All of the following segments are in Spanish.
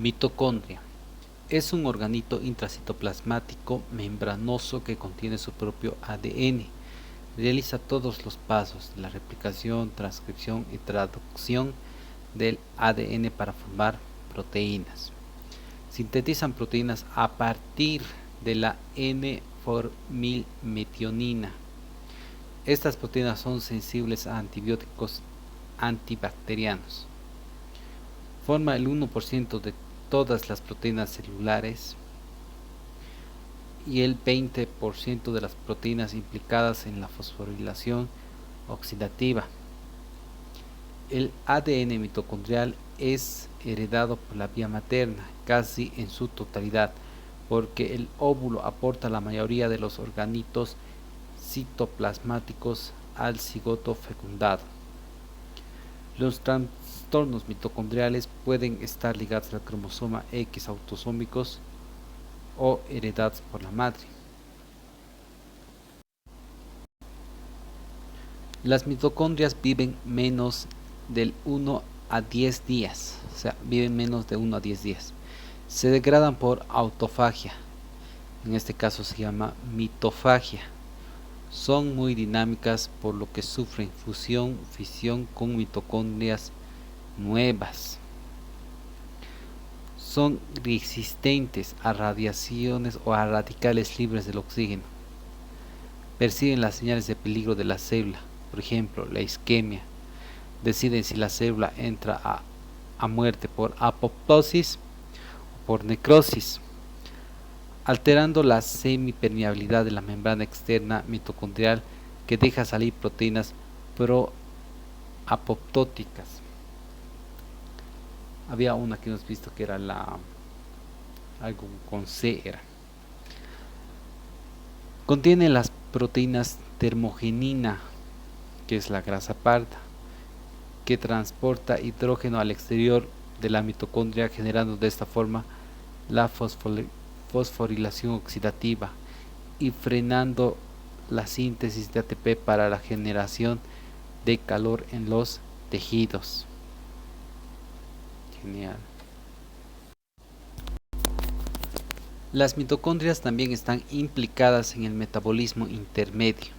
Mitocondria. Es un organito intracitoplasmático membranoso que contiene su propio ADN. Realiza todos los pasos de la replicación, transcripción y traducción del ADN para formar proteínas. Sintetizan proteínas a partir de la N-formilmetionina. Estas proteínas son sensibles a antibióticos antibacterianos. Forma el 1% de todas las proteínas celulares y el 20% de las proteínas implicadas en la fosforilación oxidativa. El ADN mitocondrial es heredado por la vía materna casi en su totalidad, porque el óvulo aporta la mayoría de los organitos citoplasmáticos al cigoto fecundado. Los trastornos mitocondriales pueden estar ligados al cromosoma X autosómicos o heredados por la madre. Las mitocondrias viven menos del 1 a 10 días, viven menos de 1 a 10 días. Se degradan por autofagia, en este caso se llama mitofagia. Son muy dinámicas, por lo que sufren fusión, fisión con mitocondrias nuevas. Son resistentes a radiaciones o a radicales libres del oxígeno. Perciben las señales de peligro de la célula, por ejemplo, la isquemia. Deciden si la célula entra a muerte por apoptosis o por necrosis, alterando la semipermeabilidad de la membrana externa mitocondrial, que deja salir proteínas proapoptóticas. Había una que hemos visto que era algo con C era. Contiene las proteínas termogenina, que es la grasa parda, que transporta hidrógeno al exterior de la mitocondria, generando de esta forma la fosforilación oxidativa y frenando la síntesis de ATP para la generación de calor en los tejidos. Genial. Las mitocondrias también están implicadas en el metabolismo intermedio,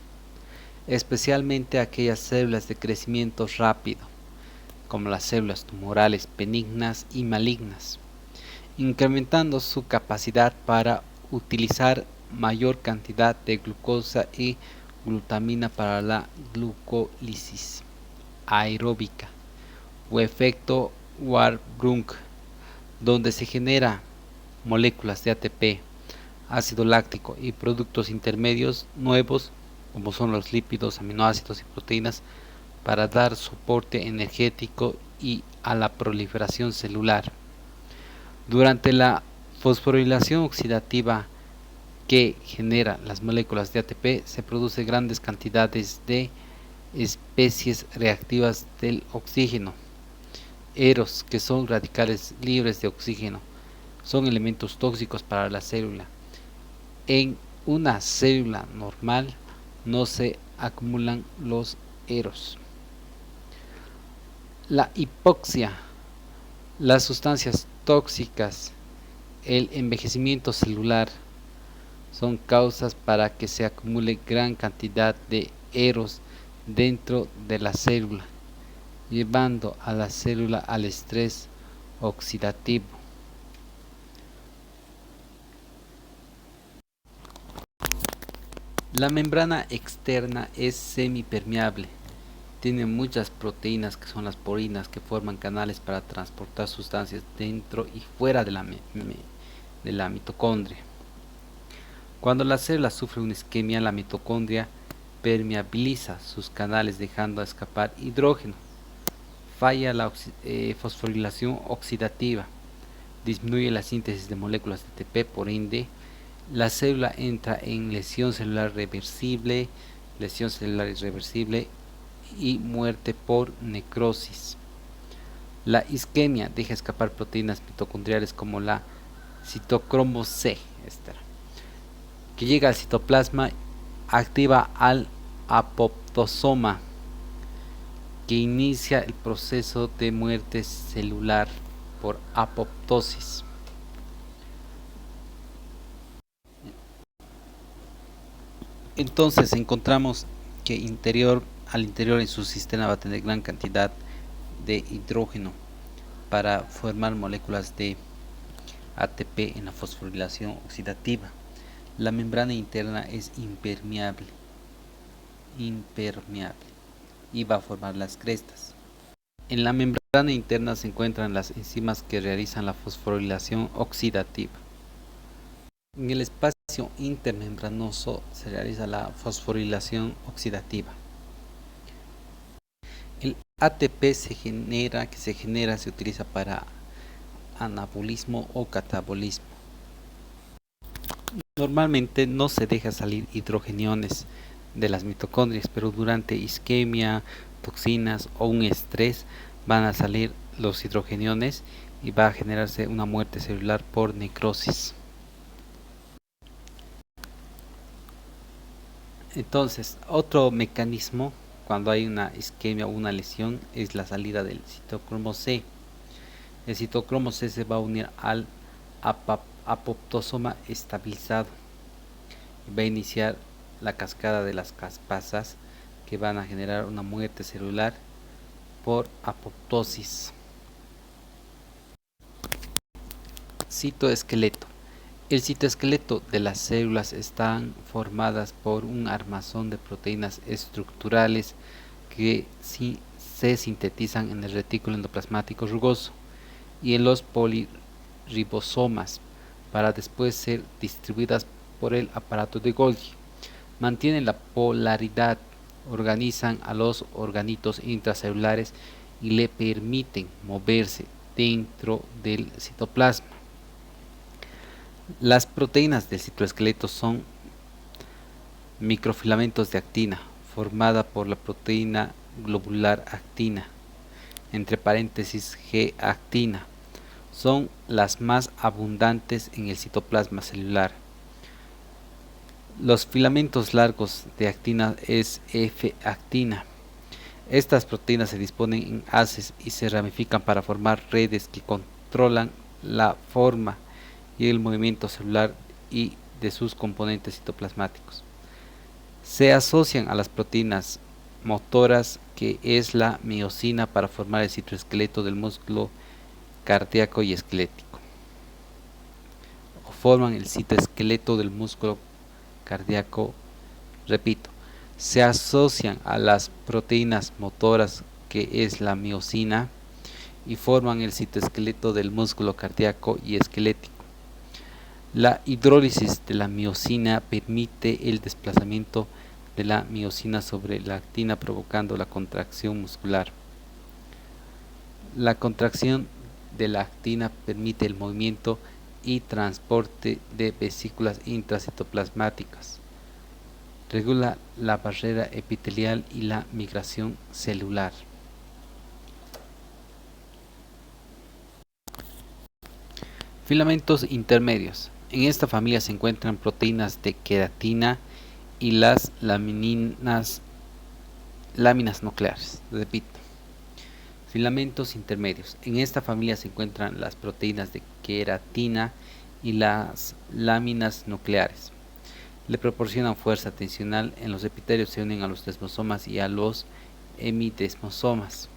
especialmente aquellas células de crecimiento rápido, como las células tumorales benignas y malignas, incrementando su capacidad para utilizar mayor cantidad de glucosa y glutamina para la glucólisis aeróbica o efecto Warburg, donde se genera moléculas de ATP, ácido láctico y productos intermedios nuevos, como son los lípidos, aminoácidos y proteínas, para dar soporte energético y a la proliferación celular. Durante la fosforilación oxidativa que genera las moléculas de ATP, se producen grandes cantidades de especies reactivas del oxígeno. Eros, que son radicales libres de oxígeno, son elementos tóxicos para la célula. En una célula normal no se acumulan los eros. La hipoxia, las sustancias tóxicas, el envejecimiento celular son causas para que se acumule gran cantidad de eros dentro de la célula, llevando a la célula al estrés oxidativo. La membrana externa es semipermeable. Tiene muchas proteínas, que son las porinas, que forman canales para transportar sustancias dentro y fuera de la mitocondria. Cuando la célula sufre una isquemia, la mitocondria permeabiliza sus canales, dejando escapar hidrógeno. Falla la fosforilación oxidativa, disminuye la síntesis de moléculas de ATP, por ende, la célula entra en lesión celular irreversible y muerte por necrosis. La isquemia deja escapar proteínas mitocondriales como la citocromo C, que llega al citoplasma, activa al apoptosoma, que inicia el proceso de muerte celular por apoptosis. Entonces encontramos que al interior en su sistema va a tener gran cantidad de hidrógeno para formar moléculas de ATP en la fosforilación oxidativa. La membrana interna es impermeable y va a formar las crestas. En la membrana interna se encuentran las enzimas que realizan la fosforilación oxidativa. En el espacio intermembranoso se realiza la fosforilación oxidativa. El ATP se utiliza para anabolismo o catabolismo. Normalmente no se deja salir hidrogeniones de las mitocondrias, pero durante isquemia, toxinas o un estrés van a salir los hidrogeniones y va a generarse una muerte celular por necrosis. Entonces, otro mecanismo cuando hay una isquemia o una lesión es la salida del citocromo C. El citocromo C se va a unir al apoptosoma estabilizado y va a iniciar la cascada de las caspasas que van a generar una muerte celular por apoptosis. Citoesqueleto. El citoesqueleto de las células están formadas por un armazón de proteínas estructurales que se sintetizan en el retículo endoplasmático rugoso y en los poliribosomas para después ser distribuidas por el aparato de Golgi. Mantienen la polaridad, organizan a los organitos intracelulares y le permiten moverse dentro del citoplasma. Las proteínas del citoesqueleto son microfilamentos de actina, formada por la proteína globular actina, entre paréntesis G-actina. Son las más abundantes en el citoplasma celular. Los filamentos largos de actina es F-actina. Estas proteínas se disponen en haces y se ramifican para formar redes que controlan la forma y el movimiento celular y de sus componentes citoplasmáticos. Se asocian a las proteínas motoras que es la miosina para formar el citoesqueleto del músculo cardíaco y esquelético. O forman el citoesqueleto del músculo cardíaco, repito, se asocian a las proteínas motoras que es la miosina y forman el citoesqueleto del músculo cardíaco y esquelético. La hidrólisis de la miosina permite el desplazamiento de la miosina sobre la actina provocando la contracción muscular. La contracción de la actina permite el movimiento y transporte de vesículas intracitoplasmáticas. Regula la barrera epitelial y la migración celular. Filamentos intermedios. En esta familia se encuentran proteínas de queratina y las láminas nucleares. Repito. Filamentos intermedios. En esta familia se encuentran las proteínas de queratina y las láminas nucleares. Le proporcionan fuerza tensional. En los epitelios se unen a los desmosomas y a los hemidesmosomas.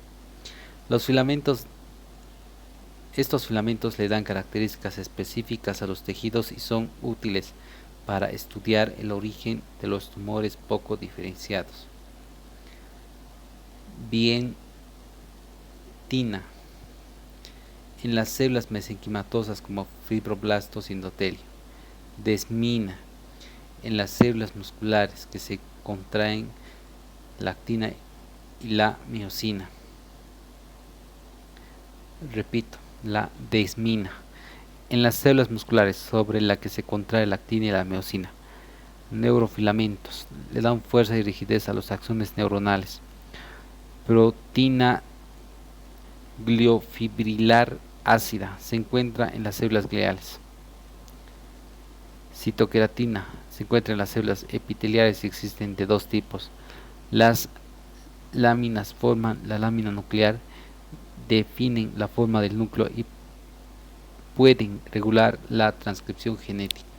Estos filamentos le dan características específicas a los tejidos y son útiles para estudiar el origen de los tumores poco diferenciados. Bientina. En las células mesenquimatosas como fibroblastos y endotelio. Desmina. En las células musculares que se contraen la actina y la miosina. Repito, la desmina. En las células musculares sobre la que se contrae la actina y la miosina. Neurofilamentos. Le dan fuerza y rigidez a los axones neuronales. Proteína gliofibrilar ácida. Se encuentra en las células gliales. Citoqueratina. Se encuentra en las células epiteliales y existen de dos tipos. Las láminas forman la lámina nuclear, definen la forma del núcleo y pueden regular la transcripción genética.